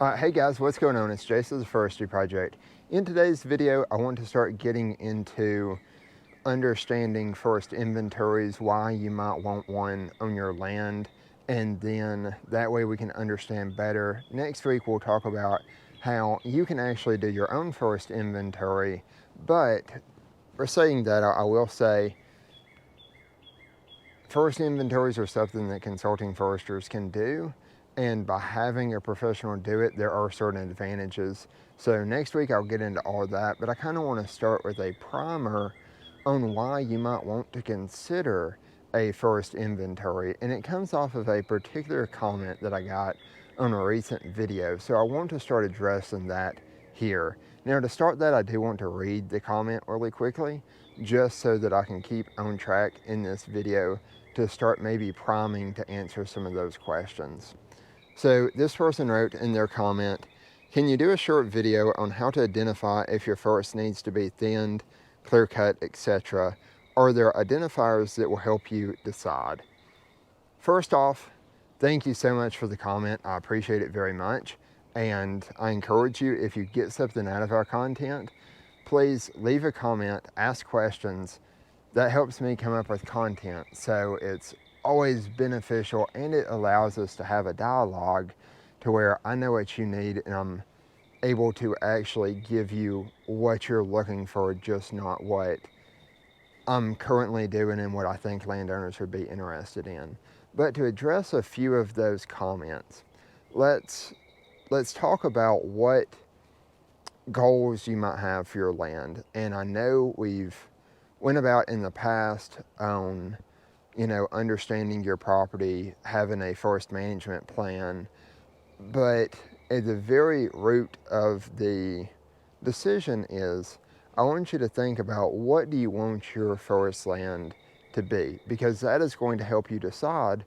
Hey guys, what's going on? It's Jace of the Forestry Project. In today's video, I want to start getting into understanding forest inventories, why you might want one on your land, and then that way we can understand better. Next week, we'll talk about how you can actually do your own forest inventory, but for saying that, I will say forest inventories are something that consulting foresters can do, and by having a professional do it, there are certain advantages. So next week I'll get into all that, but I kind of want to start with a primer on why you might want to consider a forest inventory, and it comes off of a particular comment that I got on a recent video, so I want to start addressing that here. Now, to start that, I do want to read the comment really quickly, just so that I can keep on track in this video to start maybe priming to answer some of those questions. So this person wrote in their comment, "Can you do a short video on how to identify if your forest needs to be thinned, clear cut, etc.? Are there identifiers that will help you decide?" First off, thank you so much for the comment. I appreciate it very much. And I encourage you, if you get something out of our content, please leave a comment, ask questions. That helps me come up with content. So it's always beneficial, and it allows us to have a dialogue to where I know what you need and I'm able to actually give you what you're looking for, just not what I'm currently doing and what I think landowners would be interested in. But to address a few of those comments, let's talk about what goals you might have for your land. And I know we've went about in the past on, understanding your property, having a forest management plan, but at the very root of the decision is, I want you to think about, what do you want your forest land to be? Because that is going to help you decide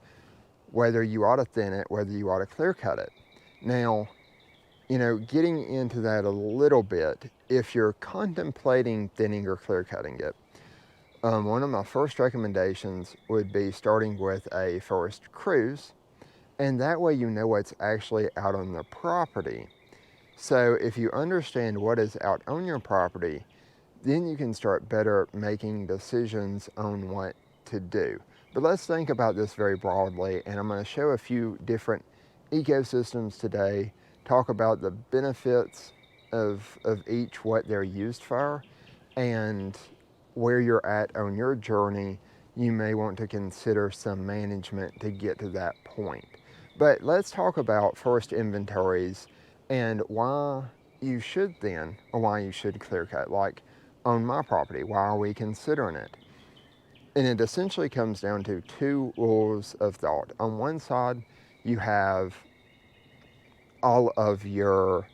whether you ought to thin it, whether you ought to clear cut it. Now, getting into that a little bit, if you're contemplating thinning or clear cutting it, one of my first recommendations would be starting with a forest cruise, and that way you know what's actually out on the property. So if you understand what is out on your property, then you can start better making decisions on what to do. But let's think about this very broadly, and I'm going to show a few different ecosystems today, talk about the benefits of each, what they're used for, and where you're at on your journey. You may want to consider some management to get to that point. But let's talk about forest inventories and why you should thin or why you should clear cut. Like on my property, why are we considering it? And it essentially comes down to two rules of thought. On one side, you have all of your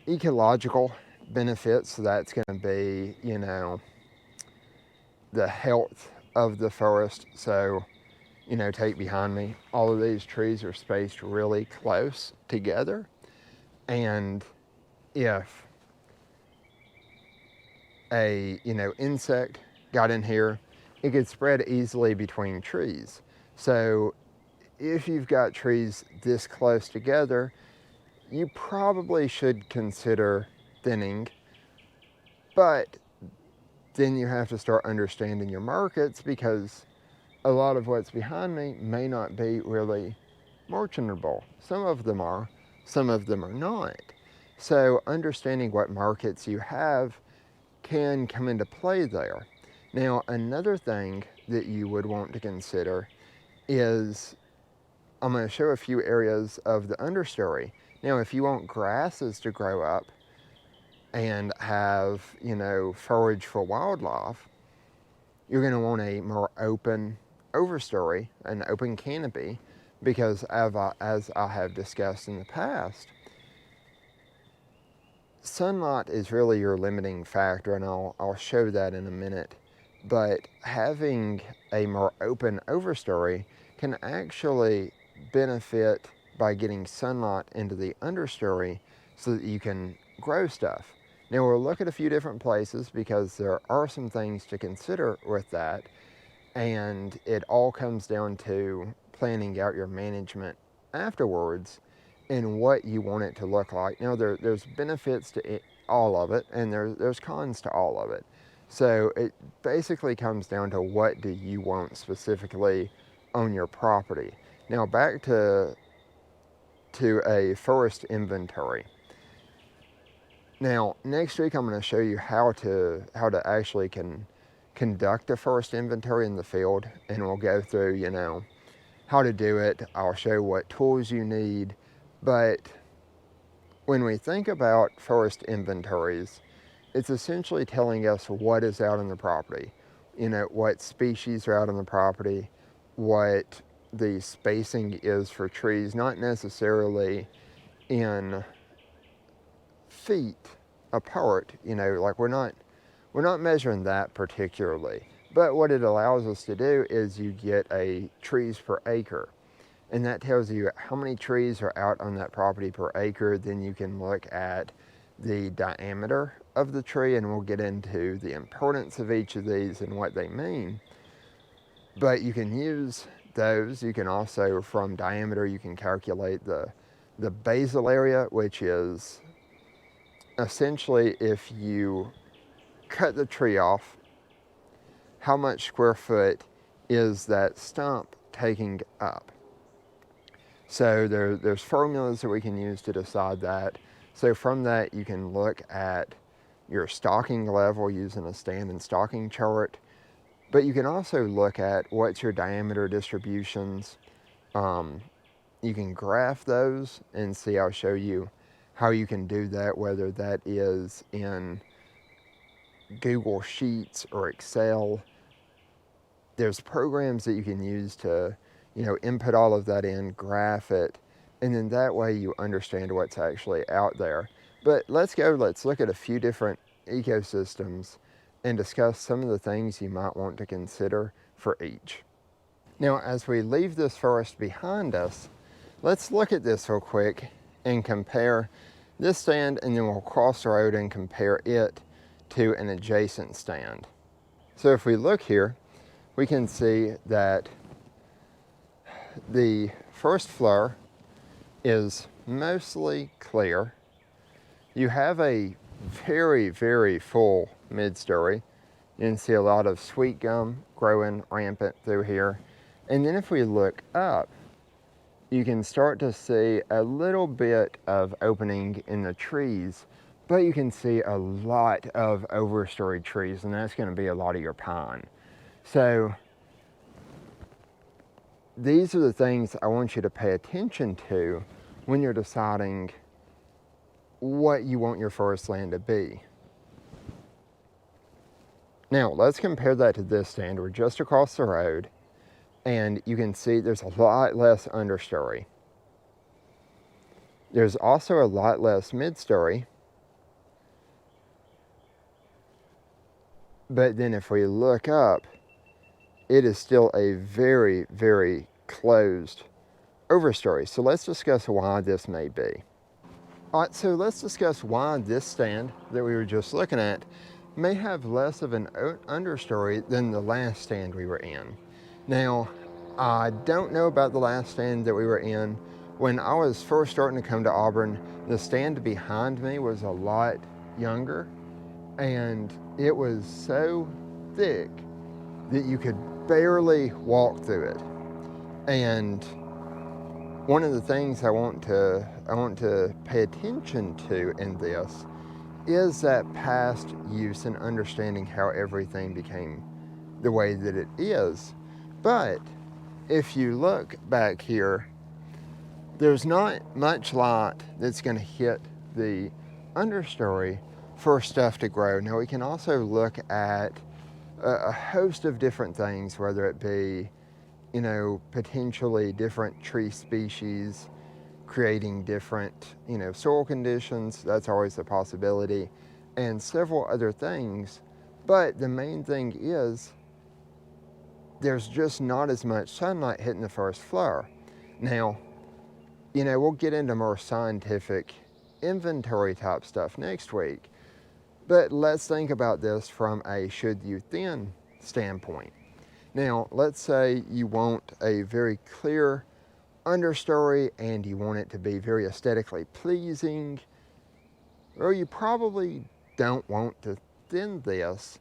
ecological benefits. So that's going to be, the health of the forest. So, take behind me, all of these trees are spaced really close together. And if a, insect got in here, it could spread easily between trees. So if you've got trees this close together, you probably should consider thinning, but then you have to start understanding your markets, because a lot of what's behind me may not be really merchantable. Some of them are, some of them are not. So understanding what markets you have can come into play there. Now, another thing that you would want to consider is, I'm going to show a few areas of the understory. Now, if you want grasses to grow up and have, forage for wildlife, you're going to want a more open overstory, an open canopy, because as I have discussed in the past, sunlight is really your limiting factor, and I'll show that in a minute. But having a more open overstory can actually benefit by getting sunlight into the understory so that you can grow stuff. Now, we'll look at a few different places because there are some things to consider with that, and it all comes down to planning out your management afterwards and what you want it to look like. Now, there's benefits to all of it, and there's cons to all of it. So it basically comes down to what do you want specifically on your property. Now, back to a forest inventory. Now, next week I'm going to show you how to actually conduct a forest inventory in the field, and we'll go through, how to do it. I'll show what tools you need. But when we think about forest inventories, it's essentially telling us what is out on the property. What species are out on the property, what the spacing is for trees, not necessarily in feet apart, like we're not measuring that particularly. But what it allows us to do is you get a trees per acre. And that tells you how many trees are out on that property per acre. Then you can look at the diameter of the tree, and we'll get into the importance of each of these and what they mean. But you can use those. You can also, from diameter, you can calculate the basal area, which is essentially if you cut the tree off, how much square foot is that stump taking up. So there's formulas that we can use to decide that. So from that, you can look at your stocking level using a stand and stocking chart. But you can also look at what's your diameter distributions. You can graph those and see, I'll show you how you can do that, whether that is in Google Sheets or Excel. There's programs that you can use to input all of that in, graph it, and then that way you understand what's actually out there. But let's look at a few different ecosystems and discuss some of the things you might want to consider for each. Now, as we leave this forest behind us, let's look at this real quick and compare this stand, and then we'll cross the road and compare it to an adjacent stand. So if we look here, we can see that the first floor is mostly clear. You have a very, very full mid-story. You can see a lot of sweet gum growing rampant through here. And then if we look up, you can start to see a little bit of opening in the trees, but you can see a lot of overstory trees, and that's going to be a lot of your pine. So these are the things I want you to pay attention to when you're deciding what you want your forest land to be. Now, let's compare that to this stand. We're just across the road, and you can see there's a lot less understory. There's also a lot less midstory. But then if we look up, it is still a very, very closed overstory. So let's discuss why this may be. All right, so let's discuss why this stand that we were just looking at may have less of an understory than the last stand we were in. Now, I don't know about the last stand that we were in. When I was first starting to come to Auburn, the stand behind me was a lot younger, and it was so thick that you could barely walk through it. And one of the things I want to pay attention to in this is that past use and understanding how everything became the way that it is. But if you look back here, there's not much light that's going to hit the understory for stuff to grow. Now, we can also look at a host of different things, whether it be, potentially different tree species creating different, soil conditions. That's always a possibility, and several other things. But the main thing is there's just not as much sunlight hitting the first floor. Now, we'll get into more scientific inventory type stuff next week. But let's think about this from a should you thin standpoint. Now, let's say you want a very clear understory and you want it to be very aesthetically pleasing, or you probably don't want to thin this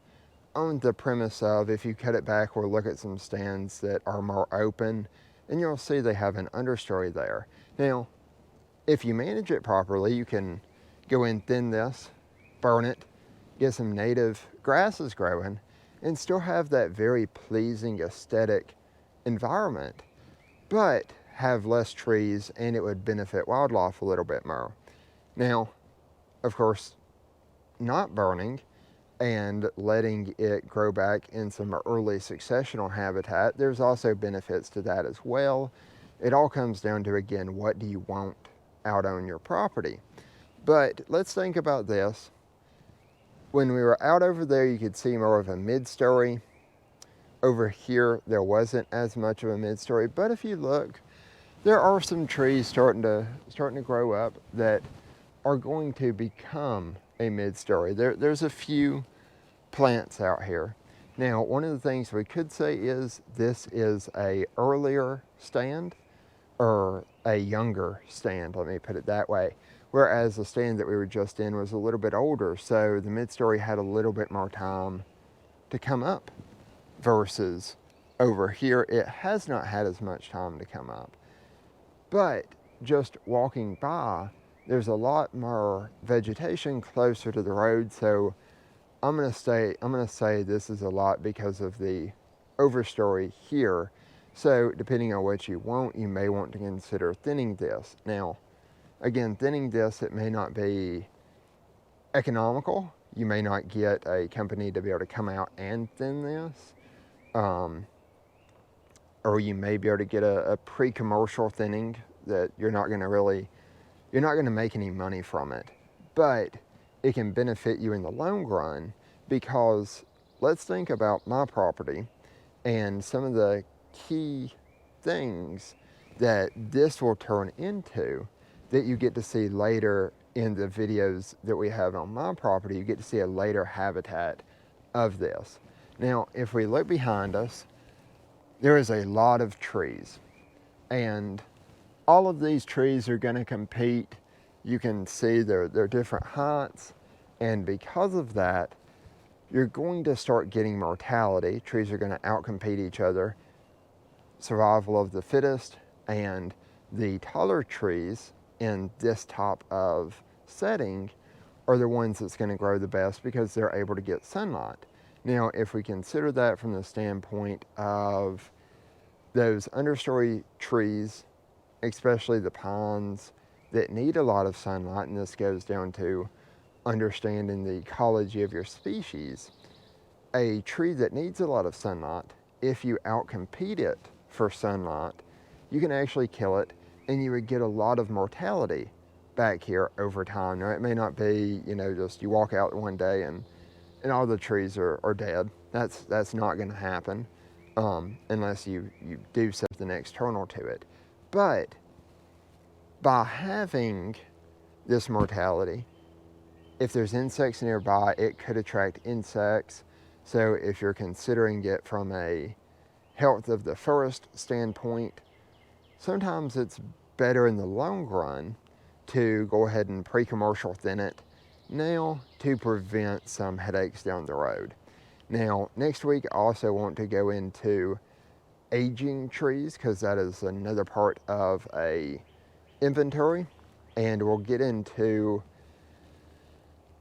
on the premise of, if you cut it back, we'll look at some stands that are more open and you'll see they have an understory there. Now, if you manage it properly, you can go in, thin this, burn it, get some native grasses growing, and still have that very pleasing aesthetic environment, but have less trees, and it would benefit wildlife a little bit more. Now, of course, not burning and letting it grow back in some early successional habitat, there's also benefits to that as well. It all comes down to, again, what do you want out on your property? But let's think about this. When we were out over there, you could see more of a mid-story. Over here, there wasn't as much of a mid-story, but if you look, there are some trees starting to grow up that are going to become a mid-story. There's a few plants out here. Now, one of the things we could say is this is a earlier stand, or a younger stand, let me put it that way. Whereas the stand that we were just in was a little bit older, so the mid-story had a little bit more time to come up, versus over here, it has not had as much time to come up. But just walking by, there's a lot more vegetation closer to the road, so I'm gonna say this is a lot because of the overstory here. So depending on what you want, you may want to consider thinning this. Now, again, thinning this, it may not be economical. You may not get a company to be able to come out and thin this. Or you may be able to get a pre-commercial thinning that you're not gonna make any money from it. But it can benefit you in the long run, because let's think about my property and some of the key things that this will turn into that you get to see later in the videos that we have on my property. You get to see a later habitat of this. Now, if we look behind us, there is a lot of trees, and all of these trees are going to compete. You can see they're different heights, and because of that, you're going to start getting mortality. Trees are going to outcompete each other, survival of the fittest, and the taller trees in this type of setting are the ones that's going to grow the best because they're able to get sunlight. Now, if we consider that from the standpoint of those understory trees, especially the pines that need a lot of sunlight, and this goes down to understanding the ecology of your species, a tree that needs a lot of sunlight, if you outcompete it for sunlight, you can actually kill it, and you would get a lot of mortality back here over time. Now, it may not be, just you walk out one day and all the trees are dead. That's not going to happen unless you do something external to it. But by having this mortality, if there's insects nearby, it could attract insects. So if you're considering it from a health of the forest standpoint, sometimes it's better in the long run to go ahead and pre-commercial thin it now to prevent some headaches down the road. Now, next week I also want to go into aging trees, because that is another part of a inventory, and we'll get into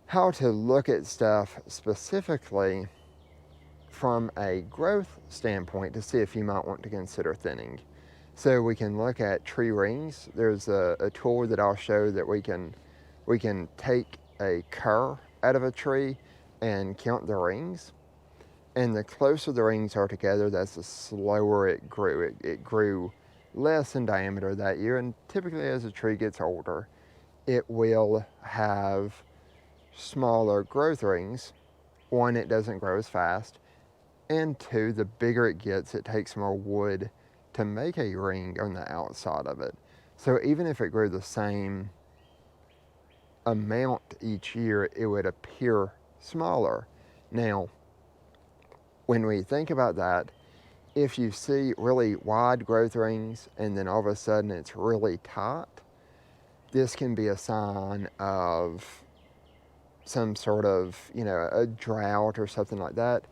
how to look at stuff specifically from a growth standpoint to see if you might want to consider thinning. So we can look at tree rings. There's a tool that I'll show that we can take a curve out of a tree and count the rings. And the closer the rings are together, that's the slower it grew. It grew less in diameter that year, and typically as a tree gets older, it will have smaller growth rings. One, it doesn't grow as fast, and two, the bigger it gets, it takes more wood to make a ring on the outside of it. So even if it grew the same amount each year, it would appear smaller. Now, when we think about that, if you see really wide growth rings and then all of a sudden it's really tight, this can be a sign of some sort of, a drought or something like that.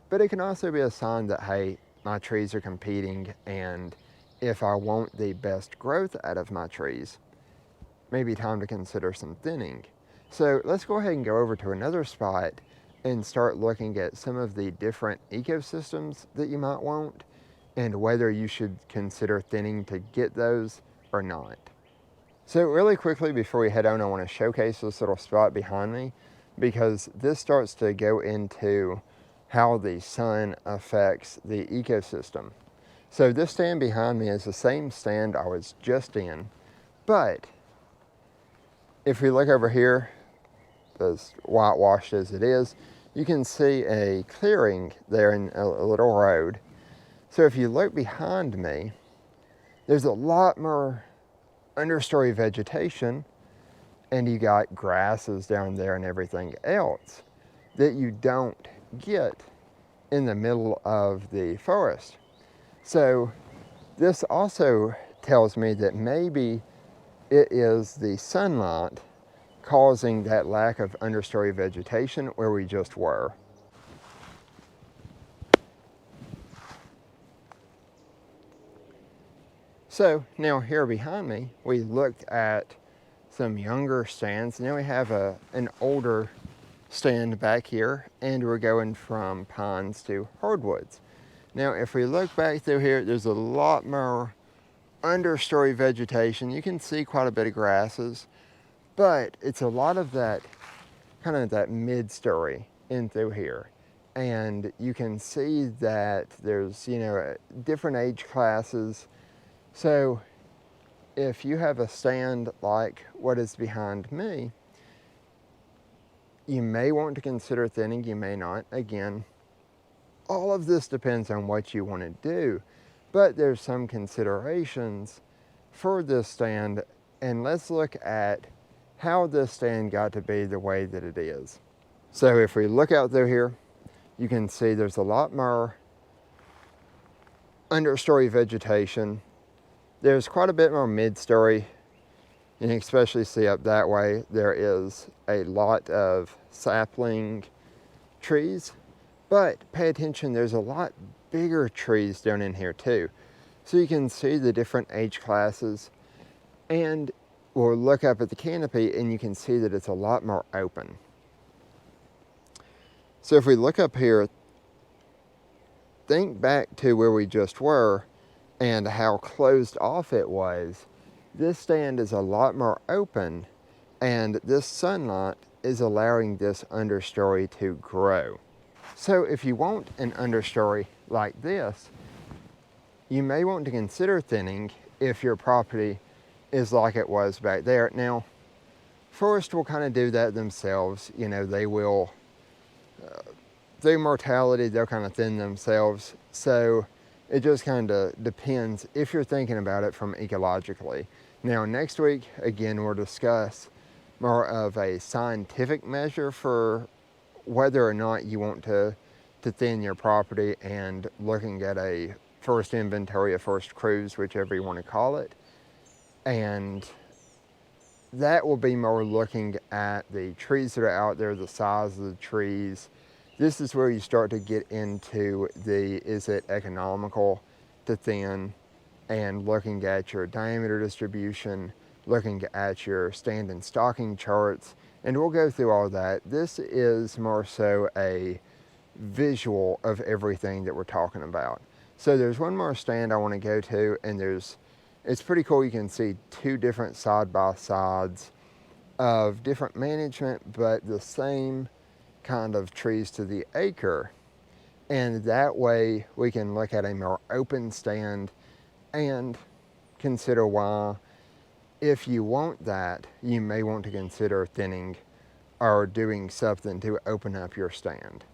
But it can also be a sign that, hey, my trees are competing, and if I want the best growth out of my trees, maybe time to consider some thinning. So let's go ahead and go over to another spot and start looking at some of the different ecosystems that you might want and whether you should consider thinning to get those or not. So really quickly before we head on, I want to showcase this little spot behind me, because this starts to go into how the sun affects the ecosystem. So this stand behind me is the same stand I was just in, but if we look over here, as whitewashed as it is, you can see a clearing there in a little road. So if you look behind me, there's a lot more understory vegetation, and you got grasses down there and everything else that you don't get in the middle of the forest. So this also tells me that maybe it is the sunlight causing that lack of understory vegetation where we just were. So now here behind me, we looked at some younger stands. Now we have an older stand back here, and we're going from pines to hardwoods. Now if we look back through here, there's a lot more understory vegetation. You can see quite a bit of grasses, but it's a lot of that kind of that mid-story in through here. And you can see that there's, different age classes. So if you have a stand like what is behind me, you may want to consider thinning, you may not. Again, all of this depends on what you want to do, but there's some considerations for this stand, and let's look at how this stand got to be the way that it is. So if we look out through here, you can see there's a lot more understory vegetation. There's quite a bit more mid-story. You can especially see up that way, there is a lot of sapling trees, but pay attention, there's a lot bigger trees down in here too. So you can see the different age classes, and we'll look up at the canopy and you can see that it's a lot more open. So if we look up here, think back to where we just were and how closed off it was. This stand is a lot more open, and this sunlight is allowing this understory to grow. So if you want an understory like this, you may want to consider thinning if your property is like it was back there. Now, forests will kind of do that themselves. They will, through mortality, they'll kind of thin themselves. So it just kind of depends if you're thinking about it from ecologically. Now, next week, again, we'll discuss more of a scientific measure for whether or not you want to thin your property, and looking at a first inventory, a first cruise, whichever you want to call it. And that will be more looking at the trees that are out there, the size of the trees. This is where you start to get into is it economical to thin, and looking at your diameter distribution, looking at your stand and stocking charts, and we'll go through all that. This is more so a visual of everything that we're talking about. So there's one more stand I want to go to, and it's pretty cool. You can see two different side-by-sides of different management, but the same kind of trees to the acre. And that way we can look at a more open stand and consider why, if you want that, you may want to consider thinning or doing something to open up your stand.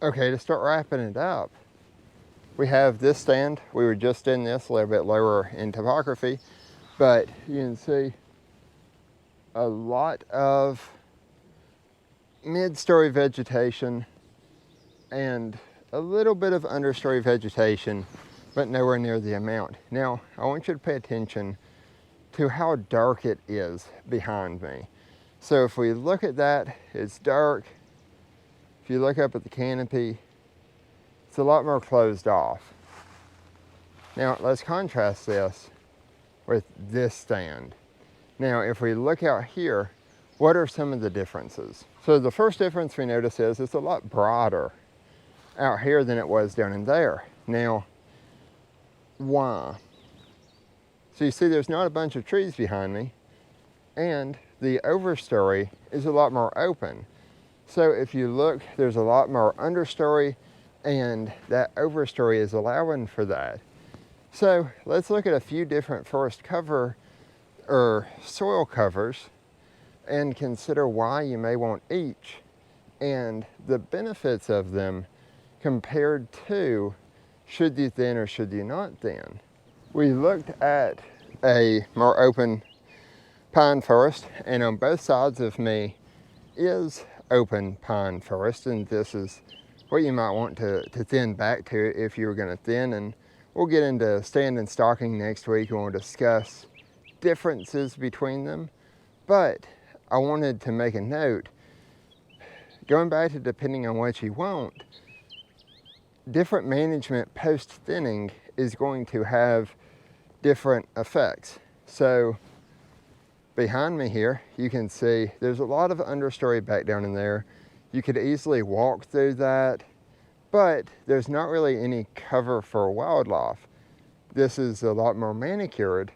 Okay, to start wrapping it up, we have this stand. We were just in this, a little bit lower in topography, but you can see a lot of mid-story vegetation and a little bit of understory vegetation, but nowhere near the amount. Now, I want you to pay attention to how dark it is behind me. So if we look at that, it's dark. If you look up at the canopy, it's a lot more closed off. Now, let's contrast this with this stand. Now, if we look out here, what are some of the differences? So the first difference we notice is it's a lot broader out here than it was down in there. Now, why? So you see there's not a bunch of trees behind me, and the overstory is a lot more open. So if you look, there's a lot more understory, and that overstory is allowing for that. So let's look at a few different forest cover or soil covers and consider why you may want each and the benefits of them compared to should you thin or should you not thin. We looked at a more open pine forest, and on both sides of me is open pine forest, and this is what you might want to thin back to if you were going to thin. And we'll get into stand and stalking next week, and we'll discuss differences between them. But I wanted to make a note, going back to depending on what you want, different management post thinning is going to have different effects. So behind me here, you can see there's a lot of understory back down in there. You could easily walk through that, but there's not really any cover for wildlife. This is a lot more manicured.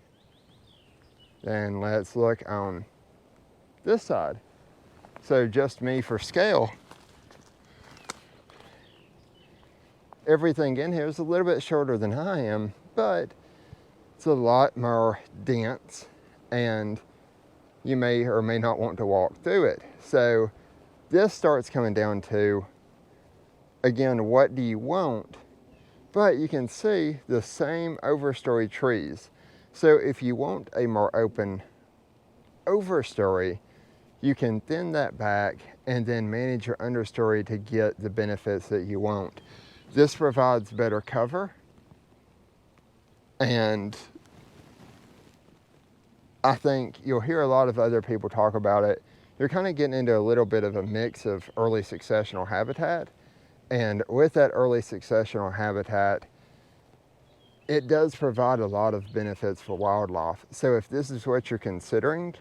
And let's look on this side. So just me for scale, everything in here is a little bit shorter than I am, but it's a lot more dense, and you may or may not want to walk through it. So this starts coming down to, again, what do you want? But you can see the same overstory trees. So if you want a more open overstory, you can thin that back and then manage your understory to get the benefits that you want. This provides better cover, and I think you'll hear a lot of other people talk about it. You're kind of getting into a little bit of a mix of early successional habitat, and with that early successional habitat, it does provide a lot of benefits for wildlife. So if this is what you're considering,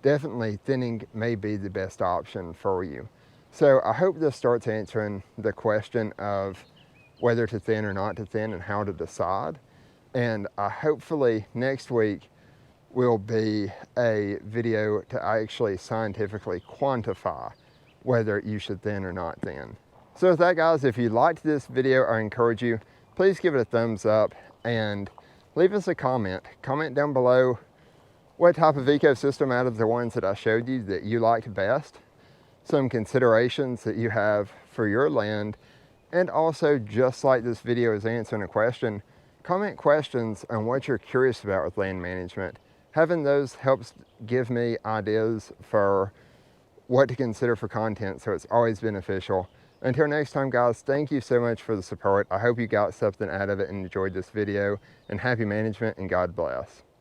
definitely thinning may be the best option for you. So I hope this starts answering the question of whether to thin or not to thin and how to decide. And hopefully next week will be a video to actually scientifically quantify whether you should thin or not thin. So with that, guys, if you liked this video, I encourage you, please give it a thumbs up and leave us a comment. Comment down below what type of ecosystem out of the ones that I showed you that you liked best, some considerations that you have for your land, and also, just like this video is answering a question, comment questions on what you're curious about with land management. Having those helps give me ideas for what to consider for content, so it's always beneficial. Until next time, guys, thank you so much for the support. I hope you got something out of it and enjoyed this video, and happy management, and God bless.